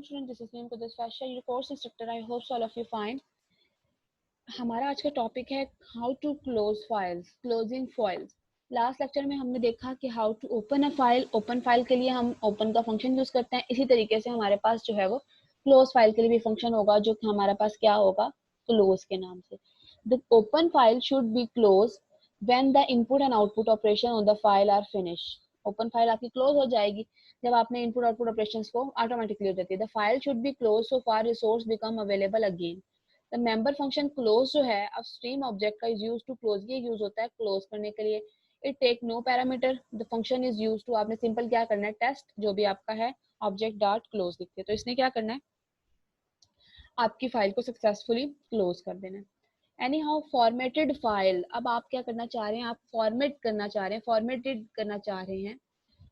students, this is Neem Qudus Fasha, your course instructor. I hope all of you fine. हमारा आज का topic है how to close files, closing files. Last lecture में हमने देखा कि how to open a file. Open file के लिए हम ओपन का फंक्शन यूज करते हैं। इसी तरीके से हमारे पास जो है वो क्लोज फाइल के लिए भी फंक्शन होगा, जो कि हमारे पास क्या होगा, क्लोज के नाम से। The open file should be close when the input and output operation on the file are finish. Open file आपकी क्लोज हो जाएगी जब आपने इनपुट आउटपुट ऑपरेशंस को ऑटोमेटिकली हो जाती है। The file should be close so far resource become available again. The member function close जो है अब स्ट्रीम ऑब्जेक्ट का इज यूज टू क्लोज, ये यूज होता है क्लोज करने के लिए। It take no parameter, the function is use to, आपने सिंपल क्या करना है, टेस्ट जो भी आपका है ऑब्जेक्ट डॉट क्लोज लिखते हैं, तो इसने क्या करना है, आपकी फाइल को सक्सेसफुली क्लोज कर देना है। एनी हाउ फॉर्मेटेड फाइल, अब आप क्या करना चाह रहे हैं, आप फॉर्मेट करना चाह रहे हैं, फॉर्मेटेड करना चाह रहे हैं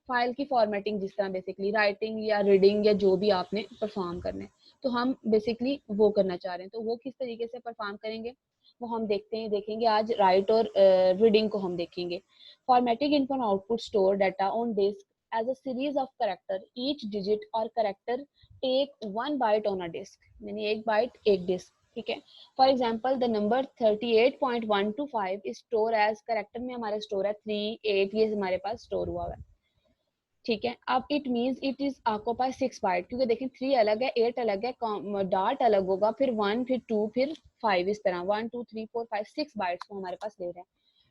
फाइल की फॉर्मेटिंग, जिस तरह बेसिकली राइटिंग या रीडिंग या जो भी आपने परफॉर्म करना है, तो हम बेसिकली वो करना चाह रहे हैं। तो वो किस तरीके से परफॉर्म करेंगे वो हम देखेंगे आज। राइट और रीडिंग को हम देखेंगे। Formatting input output store data on disk as a series of character, each digit और character take 1 byte on a disk, यानी 1 बाइट 1 डिस्क, ठीक है। For example the number 38.125 is store as, character में हमारे store है 3, 8, ये हमारे पास store हुआ है, ठीक है। अब it means it is occupy 6 byte, क्योंकि देखें 3 अलग है, 8 अलग है, डॉट अलग होगा, फिर 1, फिर 2, फिर 5, इस तरह 1 2 3 4 5 6 बाइट्स को हमारे पास ले रहे हैं।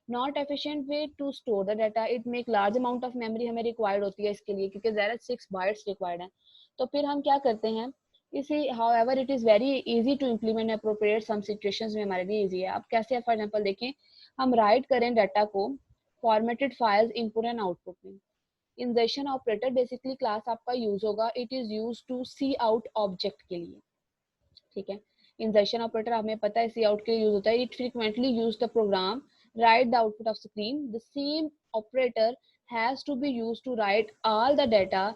Not efficient way to store the data, it make large amount of memory हमें रिक्वायर्ड होती है इसके लिए, क्योंकि ज़्यादा 6 बाइट्स रिक्वायर्ड है। तो फिर हम क्या करते हैं इसी, however it is very easy to implement appropriate, some situations में हमारे लिए इजी है। अब कैसे, फॉर एग्जांपल देखें, हम राइट करें डाटा को formatted files input and output में। इंजर्शन ऑपरेटर बेसिकली क्लास आपका यूज होगा, it is use to C out object के लिए, ठीक है। इंजर्शन ऑपरेटर हमें पता है सी आउट के लिए यूज होता है। It frequently use the program write the output of screen, the same operator has to be use to write all the data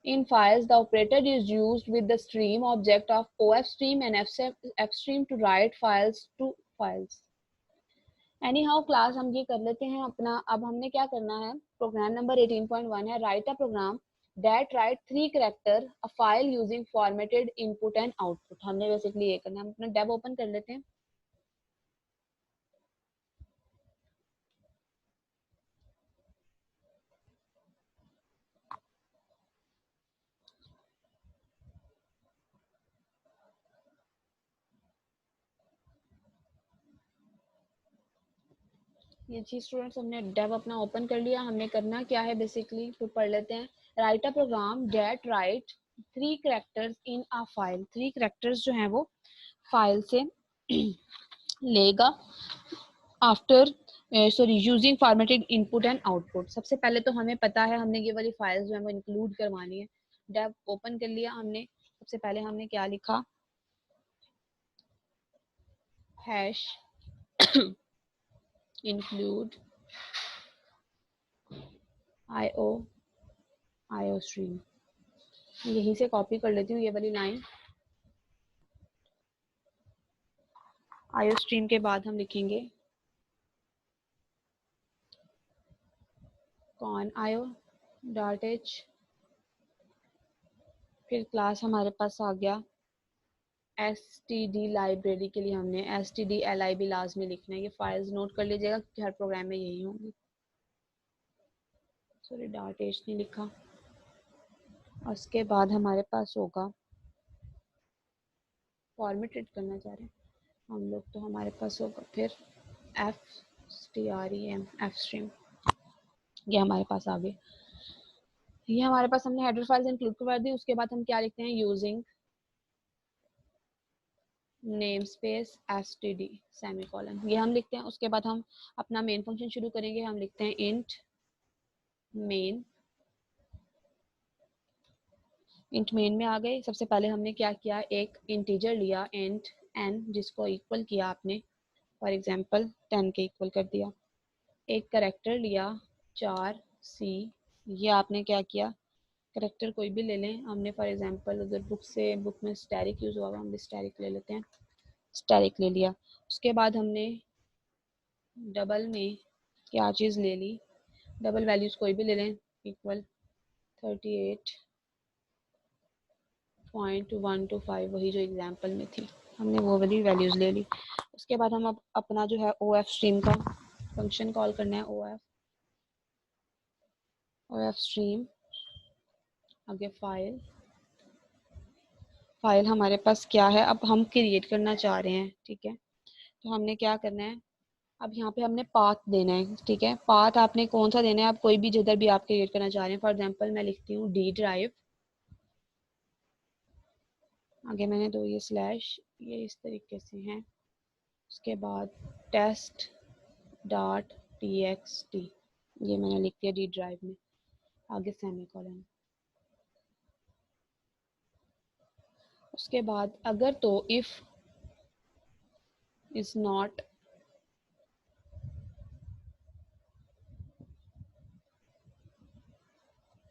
in files. The operator is used with the stream object of OFStream and FStream to write files to files. Any how class हम ये कर लेते हैं अपना। अब हमने क्या करना है, प्रोग्राम नंबर 18.1 है, write a program that write 3 character a file using formatted input and output. हमने बेसिकली ये करना है। हम अपना डेव ओपन कर लेते हैं। ये चीज स्टूडेंट्स हमने डेव अपना ओपन कर लिया। हमने करना क्या है बेसिकली, तो पढ़ लेते हैं। Write a program that write 3 characters in a file, 3 characters जो हैं वो फाइल से लेगा after sorry using formatted input and output. सबसे पहले तो हमें पता है हमने ये वाली फाइल्स जो है वो इंक्लूड करवानी है। डेव ओपन कर लिया हमने। सबसे पहले हमने क्या लिखा, हैश इंक्लूड आईओ स्ट्रीम। यहीं से कॉपी कर लेती हूँ ये वाली लाइन। आईओ स्ट्रीम के बाद हम लिखेंगे कॉन आईओ डॉट एच, फिर क्लास हमारे पास आ गया std लाइब्रेरी के लिए हमने std lib लाजमी लिखना है। ये फाइल्स नोट कर लीजिएगा क्योंकि हर प्रोग्राम में यही होंगी। सॉरी डॉट एच नहीं लिखा। उसके बाद हमारे पास होगा, फॉर्मेटेड करना चाह रहे हैं हम लोग, तो हमारे पास होगा फिर एफ स्ट्रीम। ये हमारे पास आ गए। ये हमारे पास हमने हेडर फाइल्स इंक्लूड करवा दी। उसके बाद हम क्या लिखते हैं, using name space std semicolon, ये हम लिखते हैं। उसके बाद हम अपना मेन फंक्शन शुरू करेंगे। हम लिखते हैं इंट मेन। इंट मेन में आ गए। सबसे पहले हमने क्या किया, एक इंटीजर लिया इंट n, जिसको इक्वल किया आपने फॉर एग्जांपल 10 के इक्वल कर दिया। एक करेक्टर लिया 4c, ये आपने क्या किया, करेक्टर कोई भी ले लें। हमने फॉर एग्जांपल उधर बुक में स्टैरिक यूज हुआ, हम भी स्टैरिक ले लेते हैं। स्टैरिक ले लिया। उसके बाद हमने डबल में क्या चीज़ ले ली, डबल वैल्यूज कोई भी ले लें, इक्वल 38.125 0.125 वही जो एग्जाम्पल में थी, हमने वो वाली वैल्यूज ले ली। उसके बाद हम अब अपना जो है OF स्ट्रीम का फंक्शन कॉल करना है, OF स्ट्रीम, आगे फाइल हमारे पास क्या है, अब हम क्रिएट करना चाह रहे हैं, ठीक है। तो हमने क्या करना है, अब यहाँ पे हमने पाथ देना है, ठीक है। पाथ आपने कौन सा देना है, आप कोई भी जिधर भी आप क्रिएट करना चाह रहे हैं। फॉर एग्जांपल मैं लिखती हूँ डी ड्राइव, आगे मैंने दो ये स्लैश, ये इस तरीके से हैं। उसके बाद टेस्ट डॉट txt, ये मैंने लिख दिया डी ड्राइव में, आगे सेमीकोलन। उसके बाद अगर तो if is not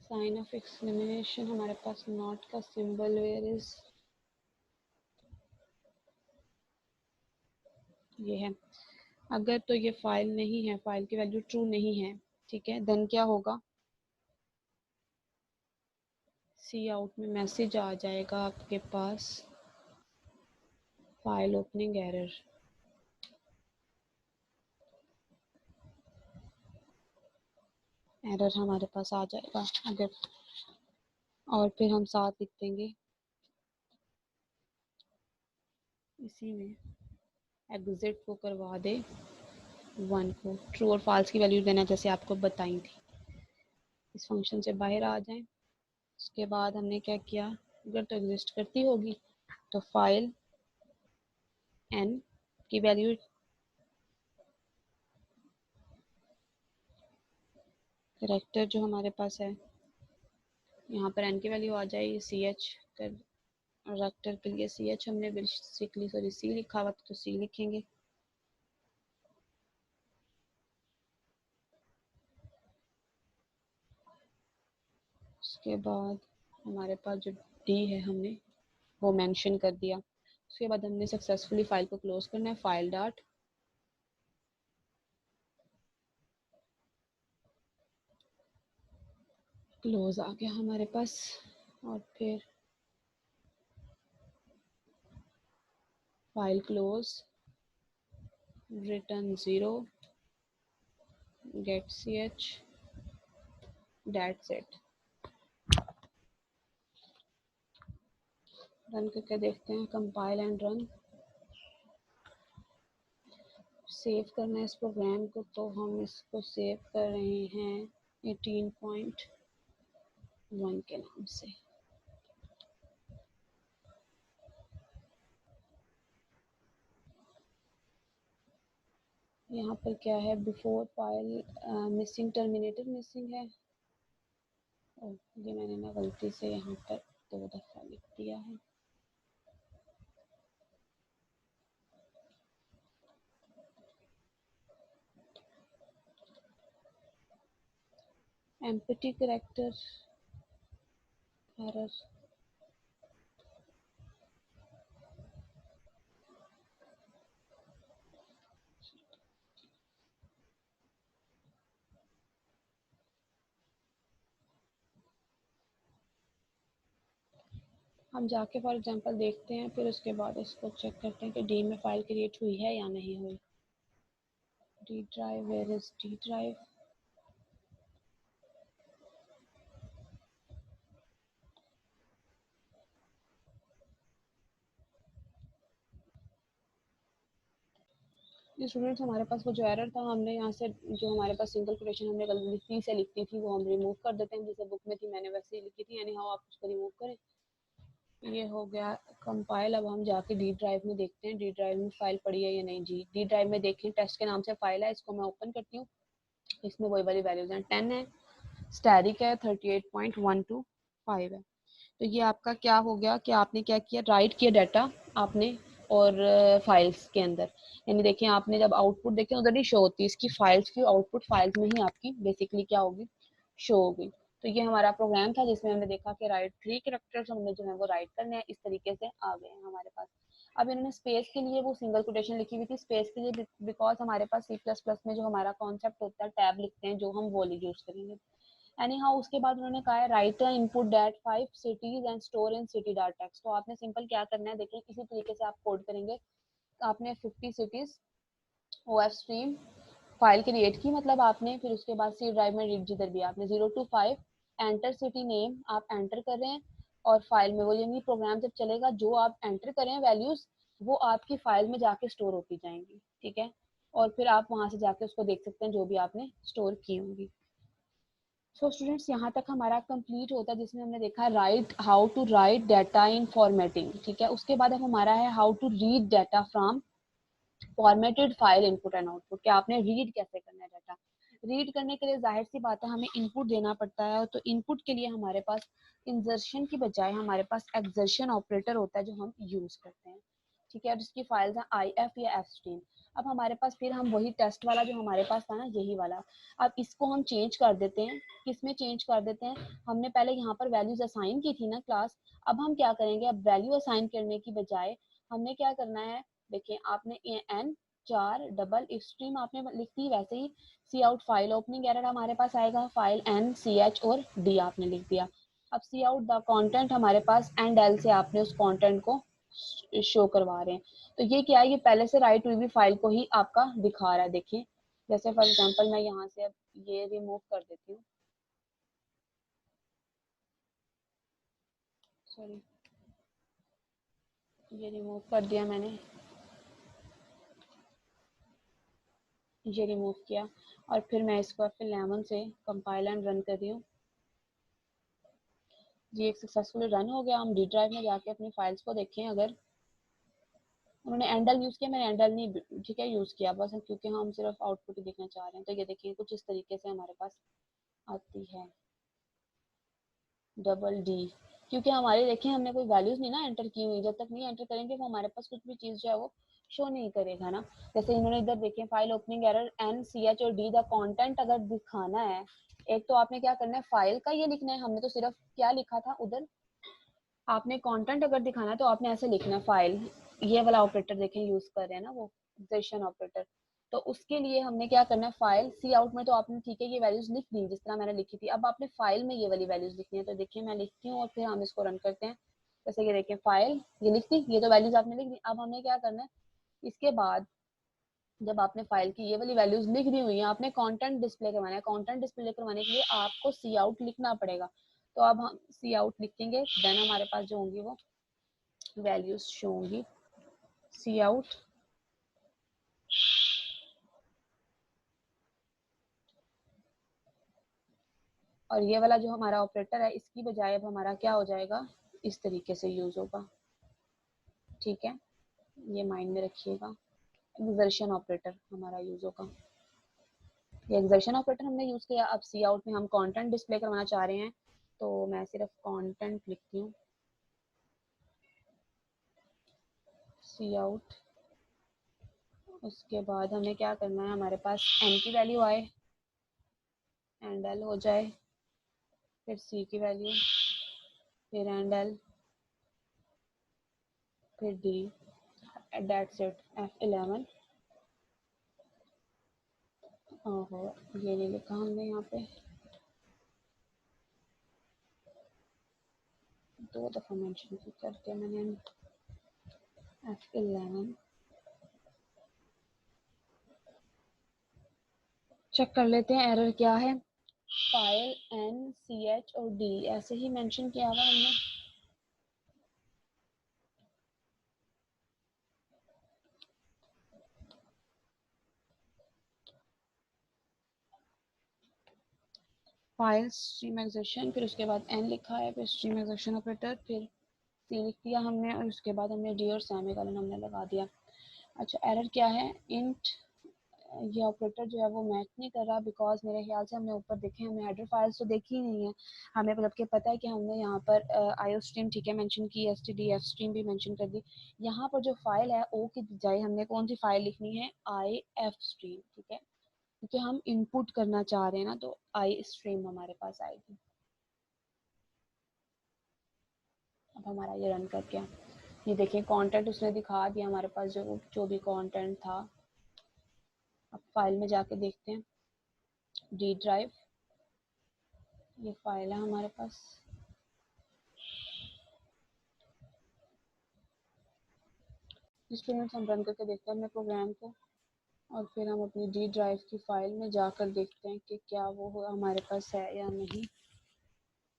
sign of exclamation, हमारे पास नॉट का सिंबल वेयर इज, ये है। अगर तो ये फाइल नहीं है, फाइल की वैल्यू ट्रू नहीं है, ठीक है, देन क्या होगा, सी आउट में मैसेज आ जाएगा आपके पास, फाइल ओपनिंग एरर। एरर हमारे पास आ जाएगा अगर, और फिर हम साथ लिख देंगे इसी में एग्जिट को करवा दे 1 को, ट्रू और फॉल्स की वैल्यू देना जैसे आपको बताई थी। इस फंक्शन से बाहर आ जाएं। उसके बाद हमने क्या किया, अगर तो एग्जिस्ट करती होगी तो फाइल n की वैल्यू, करेक्टर जो हमारे पास है यहाँ पर n की वैल्यू आ जाएगी, ch करेक्टर के लिए ch हमने बेसिकली सॉरी c लिखा हुआ तो c लिखेंगे। उसके बाद हमारे पास जो d है हमने वो मेंशन कर दिया। उसके बाद हमने सक्सेसफुली फाइल को क्लोज करना है, फाइल डॉट क्लोज आ गया हमारे पास। और फिर file close, return 0, get ch, that's it. Run करके देखते हैं, कंपाइल एंड रन। सेव करना है इस प्रोग्राम को, तो हम इसको सेव कर रहे हैं 18.1 के नाम से। यहाँ पर क्या है, before file missing, terminator missing है। ये मैंने ना गलती से यहाँ पर 2 दफ़ा लिख दिया है। एम्पटी करेक्टर एरर, हम जाके फॉर एग्जांपल देखते हैं, फिर उसके बाद इसको चेक करते हैं कि डी में फाइल क्रिएट हुई है या नहीं हुई। D drive, where is D drive, students हमारे पास वो जो एरर था, हमने यहाँ से जो हमारे पास सिंगल कोटेशन हमने गलती से लिखती थी वो हम रिमूव कर देते हैं, जैसे बुक में थी मैंने वैसे ही लिखी थी, यानी हाउ आप उसको रिमूव करें। ये हो गया कंपाइल। अब हम जाके डी ड्राइव में देखते हैं डी ड्राइव में फाइल पड़ी है या नहीं। जी, डी ड्राइव में देखें, टेस्ट के नाम से फाइल है, इसको मैं ओपन करती हूँ। इसमें वही वाली वैल्यूज हैं, 10 है, स्टैटिक है, 38.125 है। तो ये आपका क्या हो गया कि आपने क्या किया, राइट किया डाटा आपने और फाइल्स के अंदर, यानी देखिए आपने जब आउटपुट देखें उधर नहीं शो होती, इसकी फाइल्स की आउटपुट फाइल्स में ही आपकी बेसिकली क्या होगी, शो होगी। तो ये हमारा प्रोग्राम था जिसमें हमने देखा कि राइट 3 कैरेक्टर्स हमने जो है वो राइट करने हैं, इस तरीके से आ गए हैं हमारे पास। अब इन्होंने स्पेस के लिए वो सिंगल कोटेशन लिखी हुई थी, स्पेस के लिए बिकॉज हमारे पास C++ में जो हमारा कॉन्सेप्ट होता है टैब लिखते हैं जो, हम वो यूज करेंगे। एनी हाउ उसके बाद उन्होंने कहा है right input that 5 cities and store in city data text. तो आपने सिंपल क्या करना है, देखिए इसी तरीके से आप कोड करेंगे। आपने 50 cities of stream file create की, मतलब आपने फिर उसके बाद सी ड्राइव में जिधर भी आपने 0 to 5 एंटर सिटी नेम आप एंटर कर रहे हैं, और फाइल में वो यानी प्रोग्राम जब चलेगा जो आप एंटर करें वैल्यूज वो आपकी फाइल में जाके स्टोर होती जाएंगी, ठीक है। और फिर आप वहां से जाके उसको देख सकते हैं जो भी आपने स्टोर की होंगी। सो स्टूडेंट्स यहाँ तक हमारा कंप्लीट होता है, जिसमें हमने देखा right how to write data in formatting, ठीक है। उसके बाद अब हमारा है how to read data from formatted file input and output, कि आपने रीड कैसे करना है डाटा। रीड करने के लिए जाहिर सी बात है हमें इनपुट देना पड़ता है, तो इनपुट के लिए हमारे पास इंजर्शन की बजाय हमारे पास एक्सर्शन ऑपरेटर होता है जो हम यूज करते हैं, ठीक है। और इसकी फाइल्स हैं आई एफ या एफ स्ट्रीम। अब हमारे पास फिर हम वही टेस्ट वाला जो हमारे पास था ना, यही वाला, अब इसको हम चेंज कर देते हैं। किस में चेंज कर देते हैं, हमने पहले यहाँ पर वैल्यूज असाइन की थी ना क्लास, अब हम क्या करेंगे, अब वैल्यू असाइन करने की बजाय हमने क्या करना है, देखिए आपने एन चार डबल इफ स्ट्रीम आपने लिख दी, वैसे ही सी आउट फाइल ओपनिंग एरर हमारे पास आएगा, फाइल एन सी एच और डी आपने लिख दिया। अब सी आउट द कंटेंट हमारे पास एंड एल से आपने उस कंटेंट को शो करवा रहे हैं। तो ये क्या है, ये पहले से राइट हुई भी फाइल को ही आपका दिखा रहा है। देखिए जैसे फॉर एग्जांपल मैं यहाँ से अब ये रिमूव कर देती हूँ, सॉरी ये रिमूव कर दिया मैंने, ये रिमूव किया, और फिर मैं इसको F11 से कंपाइल एंड रन कर रही हूँ। ये एक सक्सेसफुली रन हो गया। हम डी ड्राइव में जाके अपनी फाइल्स को देखें, अगर उन्होंने एंडल यूज किया, मैंने एंडल नहीं ठीक है यूज किया बस, क्योंकि हम सिर्फ आउटपुट ही देखना चाह रहे हैं। तो ये देखिए कुछ इस तरीके से हमारे पास आती है डबल डी, क्योंकि हमारे देखिए हमने कोई वैल्यूज नहीं ना एंटर की हुई, जब तक नहीं एंटर करेंगे वो हमारे पास कुछ भी चीज जो है वो शो नहीं करेगा ना। जैसे इन्होंने इधर देखिए file opening error N C H और डी द कंटेंट अगर दिखाना है, एक तो आपने क्या करना है फाइल का ये लिखना है, हमने तो सिर्फ क्या लिखा था उधर, आपने कंटेंट अगर दिखाना है तो आपने ऐसे लिखना है फाइल, ये वाला ऑपरेटर देखें यूज कर रहे हैं ना वो एक्सेशन ऑपरेटर। तो उसके लिए हमने क्या करना है, फाइल सी आउट में तो आपने ठीक है ये वैल्यूज लिख दी जिस तरह मैंने लिखी थी, अब आपने फाइल में ये वाली वैल्यूज लिखनी है। तो देखिए मैं लिखती हूँ और फिर हम इसको रन करते हैं। जैसे कि देखिए फाइल ये लिख दी, ये तो वैल्यूज आपने लिख दी। अब हमें क्या करना है, इसके बाद जब आपने फाइल की ये वाली वैल्यूज लिख दी हुई है, आपने कंटेंट डिस्प्ले करवाना है। कंटेंट डिस्प्ले करवाने के लिए आपको सी आउट लिखना पड़ेगा। तो अब हम सी आउट लिखेंगे, देन हमारे पास जो होंगी वो वैल्यूज शो होंगी। सी आउट और ये वाला जो हमारा ऑपरेटर है इसकी बजाय अब हमारा क्या हो जाएगा, इस तरीके से यूज होगा, ठीक है। ये माइंड में रखिएगा, एक्सर्शन ऑपरेटर हमारा यूज होगा। ये एक्सर्शन ऑपरेटर हमने यूज किया। अब सी आउट में हम कंटेंट डिस्प्ले करवाना चाह रहे हैं, तो मैं सिर्फ कंटेंट लिखती हूँ, सी आउट। उसके बाद हमें क्या करना है, हमारे पास एन की वैल्यू आए एंड एल हो जाए, फिर सी की वैल्यू, फिर एंड एल, फिर डी, दैट्स इट F11। ओहो ये नहीं लिखा हमने यहाँ पे, दो दफ़ा मेंशन कर दिया मैंने F11। चेक कर लेते हैं एरर क्या है। फाइल एन सी एच और डी ऐसे ही मेंशन किया हुआ हमने। फाइल स्ट्रीम एक्सेशन, फिर उसके बाद एन लिखा है, फिर स्ट्रीम एक्सेशन ऑपरेटर, फिर सी लिख दिया हमने, और उसके बाद हमने डी और सेमीकोलन हमने लगा दिया। अच्छा एरर क्या है, इंट ये ऑपरेटर जो है वो मैच नहीं कर रहा, बिकॉज मेरे ख्याल से हमने ऊपर देखे, हमने हेडर फाइल्स तो देखी ही नहीं है। हमें मतलब कि पता है कि हमने यहाँ पर आईओ स्ट्रीम ठीक है मेंशन की, S T D F stream भी मेंशन कर दी। यहाँ पर जो फाइल है ओ की बजाय हमने कौन सी फाइल लिखनी है, आई एफ स्ट्रीम, ठीक है, क्योंकि हम इनपुट करना चाह रहे हैं ना, तो आई स्ट्रीम हमारे पास आएगी। अब हमारा ये रन कर गया, ये देखिए कंटेंट उसने दिखा दिया हमारे पास, जो जो भी कंटेंट था। अब फाइल में जाके देखते हैं, डी ड्राइव, ये फाइल है हमारे पास। स्टूडेंट्स हम रन करके देखते हैं अपने प्रोग्राम को, और फिर हम अपनी डी ड्राइव की फाइल में जाकर देखते हैं कि क्या वो हमारे पास है या नहीं।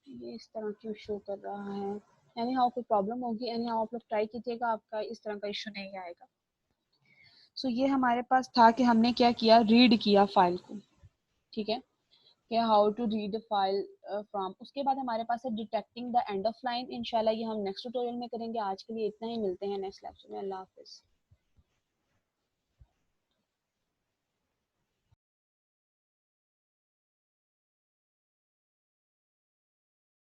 ये इस तरह क्यों शो कर रहा है? यानी हाउ कोई प्रॉब्लम होगी, यानी हाउ आप लोग ट्राई कीजिएगा, आपका इस तरह का इशू नहीं आएगा। सो ये हमारे पास था कि हमने क्या किया, रीड किया फाइल को, ठीक है, कि how to read file from. उसके बाद हमारे पास है detecting the end of line. इंशाल्लाह ये हम नेक्स्ट ट्यूटोरियल में करेंगे। आज के लिए इतना ही, मिलते हैं नेक्स्ट लेक्चर में। अल्लाह हाफिज़।